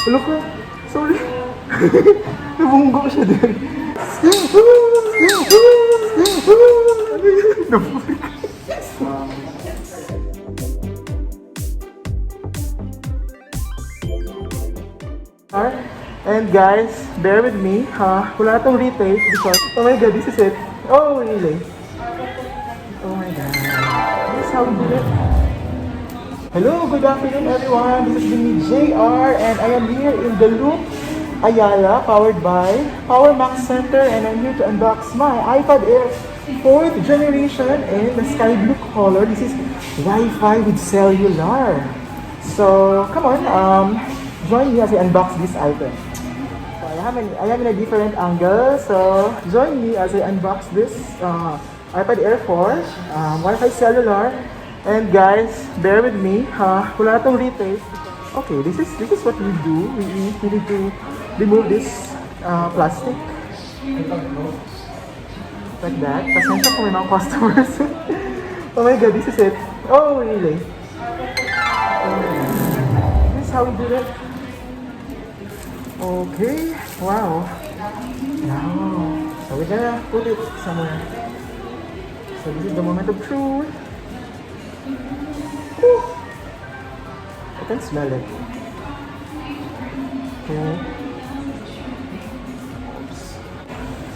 Wala ko. Sorry. Nabunggo siya din. And guys, bear with me. Wala tong retake because, oh my god, this is it. Oh, really? Oh my god. This is how we do it. Hello, good afternoon everyone. This is me, JR, and I am here in the Loop Ayala, powered by Power Max Center, and I'm here to unbox my iPad Air 4th generation in the sky blue color. This is Wi-Fi with cellular. So, come on, join me as I unbox this item. So, I am in a different angle, so join me as I unbox this iPad Air 4, Wi-Fi cellular. And guys, bear with me. Wala tong retake. Okay, this is what we do. We need to remove this plastic. Like that. Pasensya kung may mga customers. Oh my god, this is it. Oh, really? This is how we do it. Okay. Wow. Now, so we're gonna put it somewhere. So this is the moment of truth. I can smell it. Okay. Oops.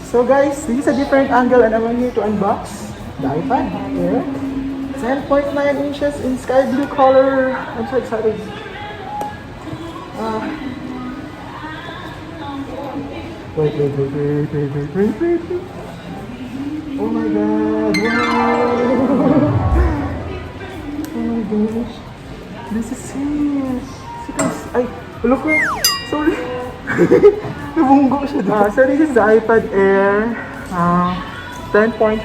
So guys, this is a different angle and I'm here to unbox the iPad Air. 10.9 inches in sky blue color. I'm so excited. Wait. Oh my god, wow! Oh my gosh. This is it. See guys, ay, look ko. Sorry. Nabunggo siya din. So this is the iPad Air 10.9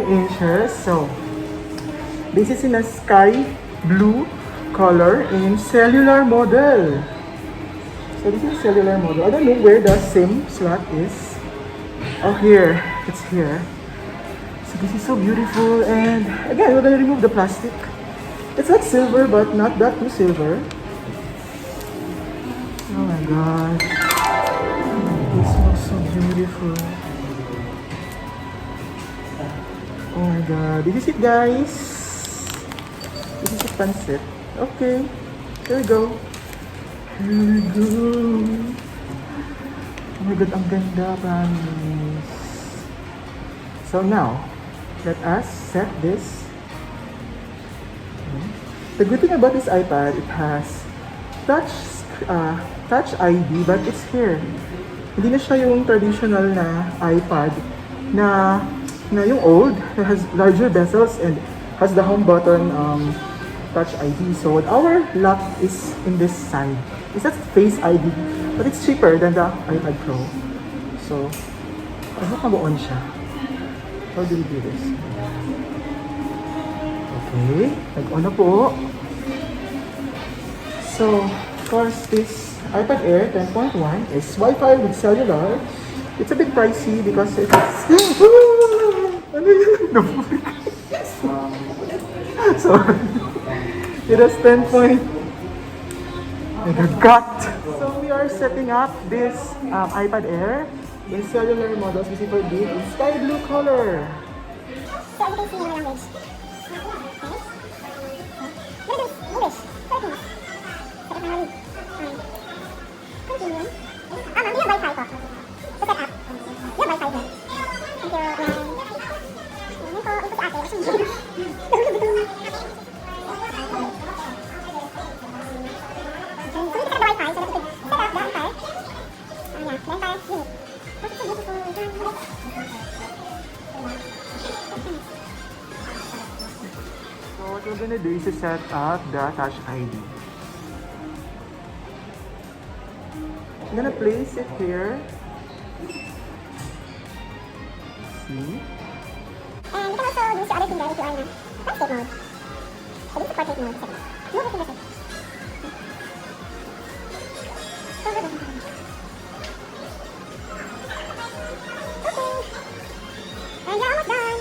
inches. So, this is in a sky blue color in cellular model. So this is cellular model. I don't know where the SIM slot is. Oh, here. It's here. So this is so beautiful, and again, we're gonna remove the plastic. It's like silver, but not that too silver. Oh my god. This looks so beautiful. Oh my god. This is it, guys. This is a sunset. Okay. Here we go. Here we go. Oh my god, ang ganda, promise. So now, let us set this. The good thing about this iPad, it has touch ID, but it's here. Hindi na siya yung traditional na iPad na yung old, that has larger bezels and has the home button touch ID. So our lock is in this side. It's not Face ID, but it's cheaper than the iPad Pro. So, I hope mag-on siya. How do we do this? Okay, nag-on na po. So, of course, this iPad Air 10.1 is Wi-Fi with cellular. It's a bit pricey because it's... Ano yun? Sorry. It has 10 point... Nag-cut! So, we are setting up this iPad Air in cellular model, specifically big in sky blue color. So, as you can see in my language. English. Philippines. So, finally, continue. Ma'am, we have Wi-Fi po. To set up. We have Wi-Fi here. Thank you. Yan po, ito si ate. So, we need to set up the Wi-Fi so that we could set up the entire, the entire unit. This is so beautiful. So what we're gonna do is to set up the Touch ID. I'm gonna place it here. See? And you can also use the other finger if you are in a landscape mode. So this is portrait mode. Move the finger. And you're almost done.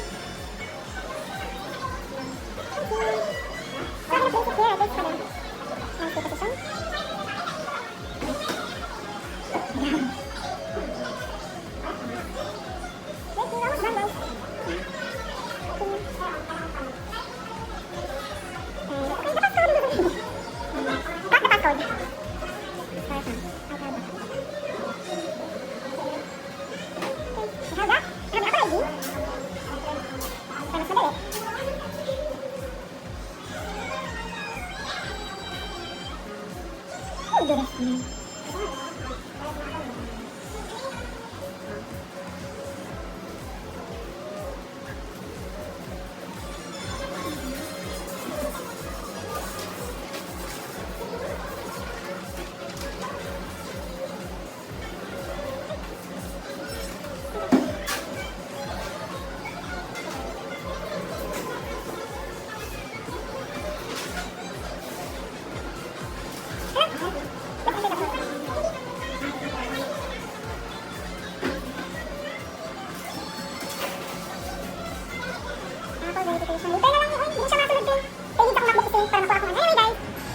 Thank you. So I'm going to place it here at this for the landscape position. do this.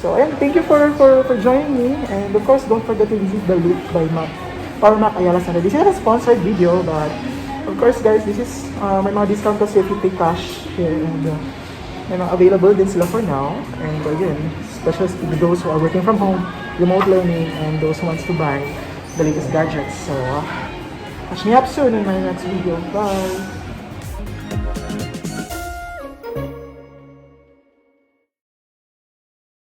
So, ayan, thank you for joining me. And of course, don't forget to visit the Loop by Power Mac Ayala Sana. This is a sponsored video, but of course, guys, this is may mga discount kasi if you pay cash here. And may mga available din sila for now. And again, especially to those who are working from home, remote learning, and those who wants to buy the latest gadgets. So, catch me up soon in my next video. Bye!